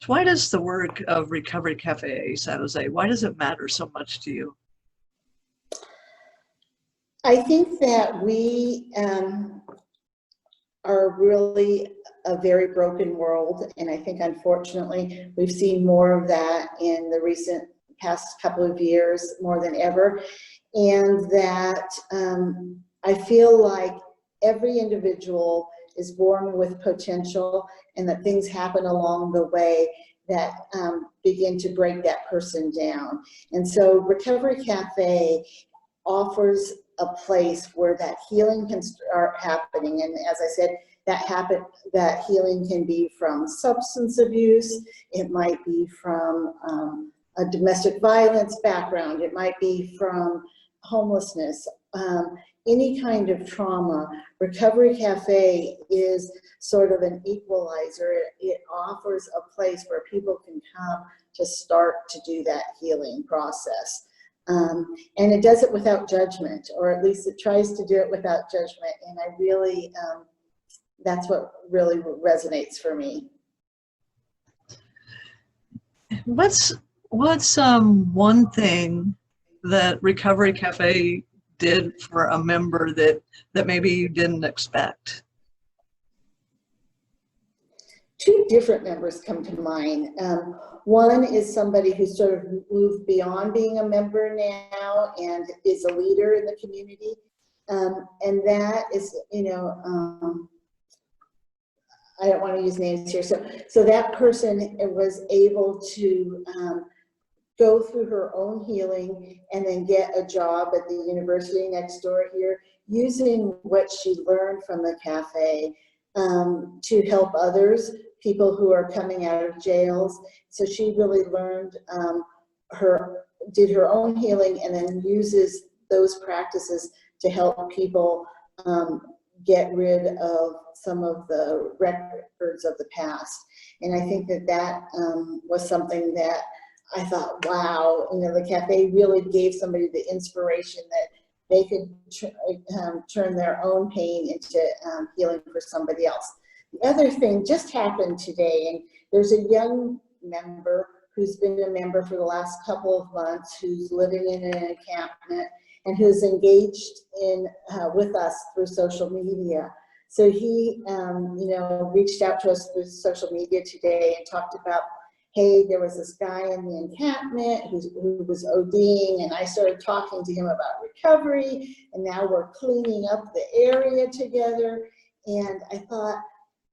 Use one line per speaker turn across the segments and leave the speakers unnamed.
Why does the work of Recovery Cafe San Jose, why does it matter so much to you?
I think that we are really a very broken world, and I think unfortunately we've seen more of that in the recent past couple of years more than ever, and that I feel like every individual is born with potential, and that things happen along the way that begin to break that person down. And so Recovery Cafe offers a place where that healing can start happening. And as I said, that healing can be from substance abuse, it might be from a domestic violence background, it might be from homelessness, any kind of trauma. Recovery Cafe is sort of an equalizer. It offers a place where people can come to start to do that healing process. And it does it without judgment, or at least it tries to do it without judgment. And I really, that's what really resonates for me.
What's one thing that Recovery Cafe did for a member that maybe you didn't expect?
Two different members come to mind. One is somebody who sort of moved beyond being a member now and is a leader in the community. And that is, you know, I don't want to use names here. So that person was able to go through her own healing and then get a job at the university next door here, using what she learned from the cafe to help others, people who are coming out of jails. So she really learned did her own healing, and then uses those practices to help people get rid of some of the records of the past. And I think that was something that I thought, wow, you know, the cafe really gave somebody the inspiration that they could turn their own pain into healing for somebody else. The other thing just happened today, and there's a young member who's been a member for the last couple of months, who's living in an encampment and who's engaged with us through social media. So he, you know, reached out to us through social media today and talked about, hey, there was this guy in the encampment who was ODing, and I started talking to him about recovery, and now we're cleaning up the area together. And I thought,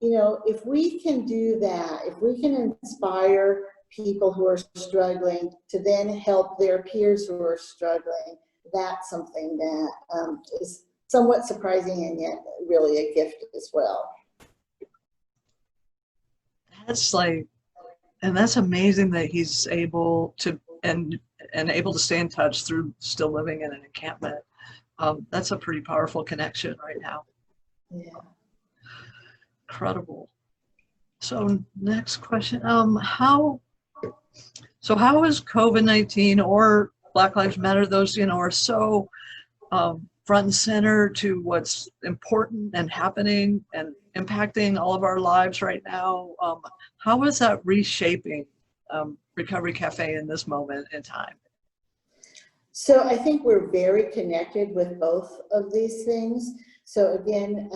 you know, if we can do that, if we can inspire people who are struggling to then help their peers who are struggling, that's something that is somewhat surprising and yet really a gift as well.
That's like, and that's amazing that he's able to and able to stay in touch through still living in an encampment. That's a pretty powerful connection right now.
Yeah.
Incredible. So next question, how is COVID-19 or Black Lives Matter, those, you know, are so front and center to what's important and happening and impacting all of our lives right now? How is that reshaping Recovery Cafe in this moment in time?
So I think we're very connected with both of these things. So again,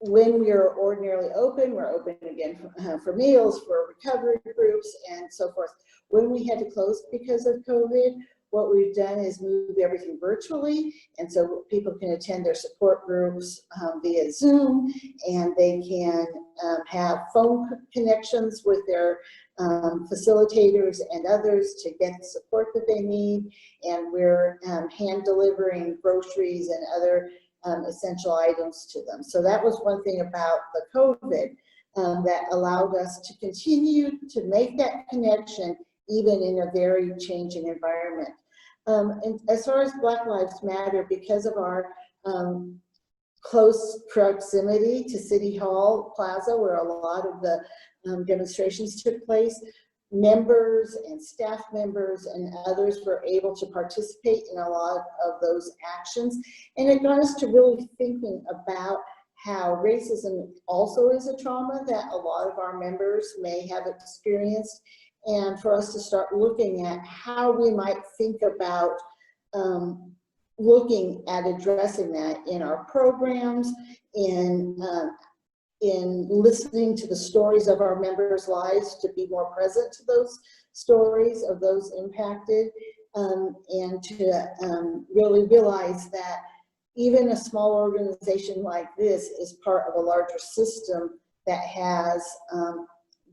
when we are ordinarily open, we're open again for meals, for recovery groups, and so forth. When we had to close because of COVID, what we've done is move everything virtually, and so people can attend their support groups via Zoom, and they can have phone connections with their facilitators and others to get the support that they need. And we're hand delivering groceries and other essential items to them. So that was one thing about the COVID that allowed us to continue to make that connection even in a very changing environment. And as far as Black Lives Matter, because of our close proximity to City Hall Plaza, where a lot of the demonstrations took place, members and staff members and others were able to participate in a lot of those actions. And it got us to really thinking about how racism also is a trauma that a lot of our members may have experienced, and for us to start looking at how we might think about looking at addressing that in our programs, in listening to the stories of our members' lives, to be more present to those stories of those impacted, and to really realize that even a small organization like this is part of a larger system that has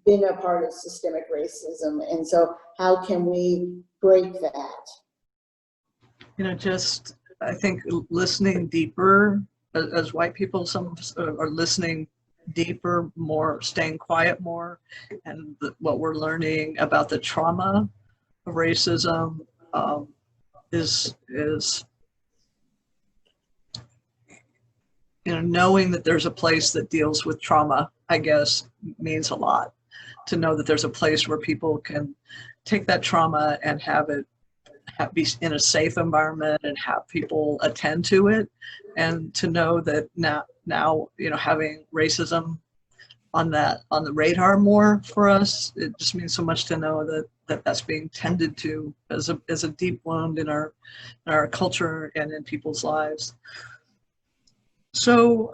been a part of systemic racism. And so how can we break that?
You know, just, I think listening deeper, as white people, some are listening deeper, more, staying quiet more, and what we're learning about the trauma of racism is you know, knowing that there's a place that deals with trauma, I guess, means a lot. To know that there's a place where people can take that trauma and have it be in a safe environment and have people attend to it, and to know that now you know, having racism on the radar more for us, it just means so much to know that that's being tended to as a deep wound in our culture and in people's lives. So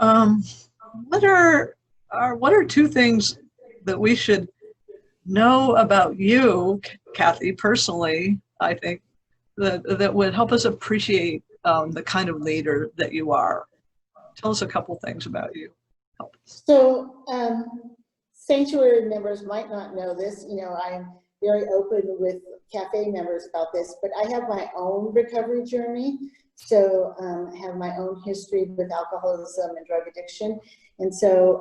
what are two things that we should know about you, Kathy, personally, I think, that would help us appreciate the kind of leader that you are? Tell us a couple things about you. Help us.
So sanctuary members might not know this. You know, I'm very open with cafe members about this, but I have my own recovery journey. So I have my own history with alcoholism and drug addiction. And so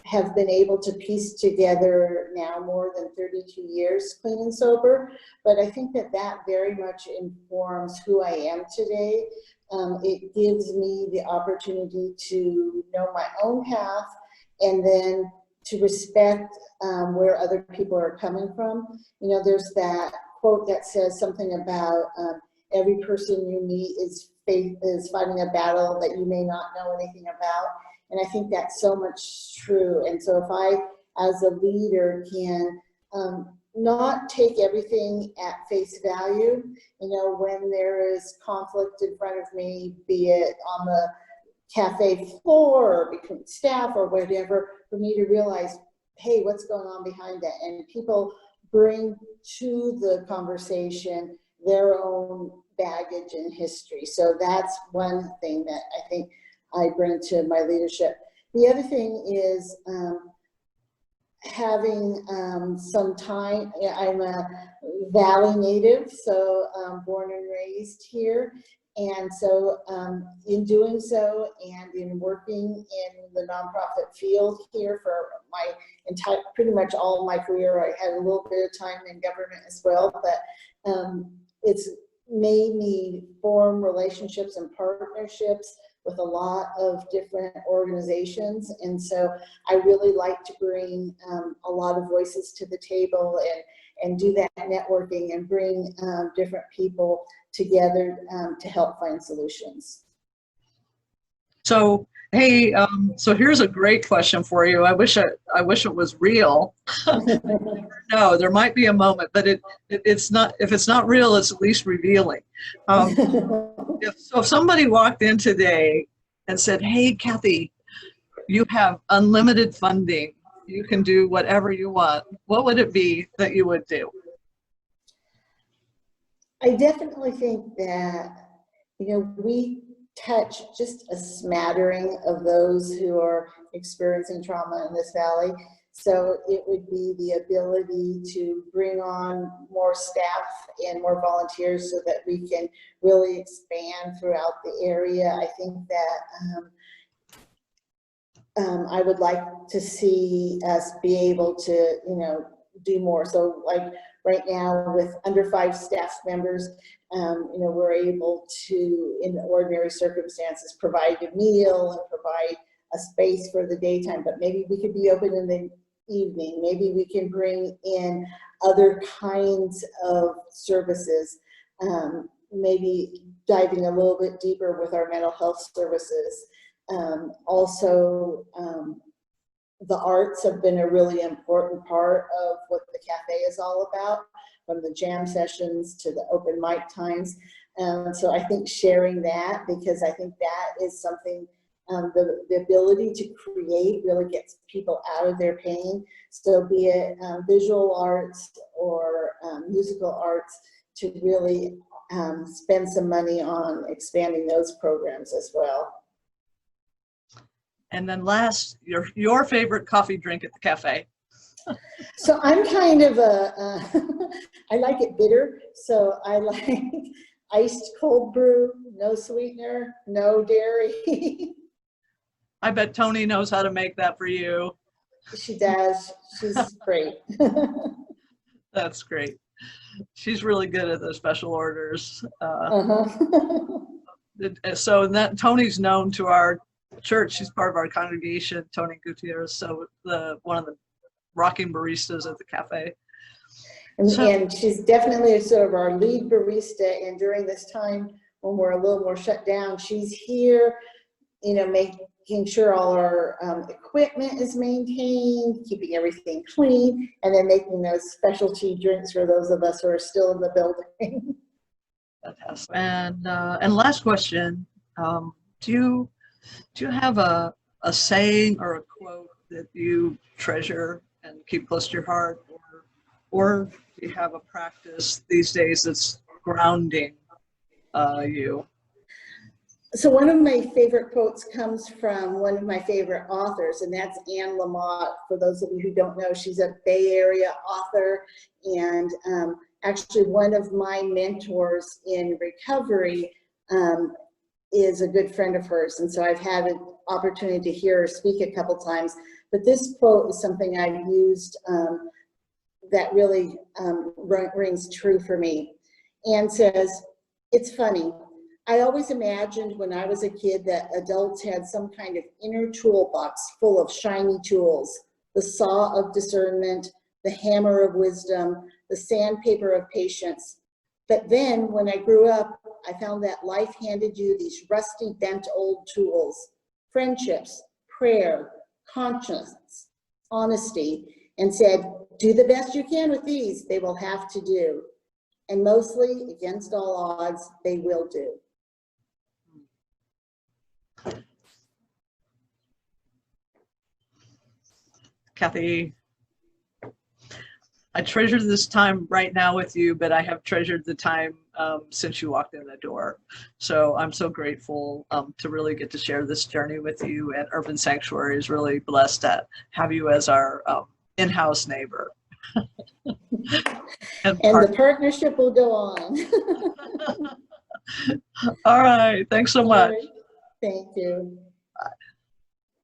have been able to piece together now more than 32 years clean and sober. But I think that very much informs who I am today. It gives me the opportunity to know my own path, and then to respect where other people are coming from. You know, there's that quote that says something about every person you meet is fighting a battle that you may not know anything about. And I think that's so much true. And so if I, as a leader, can not take everything at face value, you know, when there is conflict in front of me, be it on the cafe floor or between staff or whatever, for me to realize, hey, what's going on behind that? And people bring to the conversation their own baggage and history. So that's one thing that I think I bring to my leadership. The other thing is having some time. I'm a Valley native, so born and raised here. And so in doing so, and in working in the nonprofit field here for my entire, pretty much all of my career, I had a little bit of time in government as well, but it's made me form relationships and partnerships with a lot of different organizations. And so I really like to bring a lot of voices to the table and do that networking and bring different people together to help find solutions.
So, hey, so here's a great question for you. I wish it was real. No, there might be a moment, but it's not. If it's not real, it's at least revealing. If somebody walked in today and said, "Hey, Kathy, you have unlimited funding. You can do whatever you want," what would it be that you would do?
I definitely think that, you know, we touch just a smattering of those who are experiencing trauma in this valley. So it would be the ability to bring on more staff and more volunteers so that we can really expand throughout the area. I think that I would like to see us be able to, you know, do more. So like right now with under 5 staff members, you know, we're able to, in ordinary circumstances, provide a meal and provide a space for the daytime, but maybe we could be open in the evening. Maybe we can bring in other kinds of services, maybe diving a little bit deeper with our mental health services. Also, the arts have been a really important part of what the cafe is all about, from the jam sessions to the open mic times. So I think sharing that, because I think that is something, the ability to create really gets people out of their pain. So be it visual arts or musical arts, to really spend some money on expanding those programs as well.
And then last, your favorite coffee drink at the cafe.
So I'm kind of I like it bitter. So I like iced cold brew, no sweetener, no dairy.
I bet Tony knows how to make that for you.
She does. She's great.
That's great. She's really good at the special orders. So that Tony's known to our church. She's part of our congregation, Tony Gutierrez. So one of the rocking baristas at the cafe.
And she's definitely sort of our lead barista. And during this time when we're a little more shut down, she's here, you know, making sure all our equipment is maintained, keeping everything clean, and then making those specialty drinks for those of us who are still in the building.
Fantastic. And last question, do you have a saying or a quote that you treasure and keep close to your heart, or do you have a practice these days that's grounding you?
So one of my favorite quotes comes from one of my favorite authors, and that's Anne Lamott. For those of you who don't know, she's a Bay Area author, and actually one of my mentors in recovery is a good friend of hers. And so I've had an opportunity to hear her speak a couple times. But this quote is something I've used that really rings true for me. Anne says, "It's funny. I always imagined when I was a kid that adults had some kind of inner toolbox full of shiny tools, the saw of discernment, the hammer of wisdom, the sandpaper of patience. But then when I grew up, I found that life handed you these rusty, bent old tools, friendships, prayer, conscience, honesty, and said, do the best you can with these, they will have to do. And mostly, against all odds, they will do."
Kathy, I treasure this time right now with you, but I have treasured the time since you walked in the door. So I'm so grateful to really get to share this journey with you. And Urban Sanctuary is really blessed to have you as our in-house neighbor.
And the partnership will go on.
All right. Thanks so much.
Thank you.
Bye.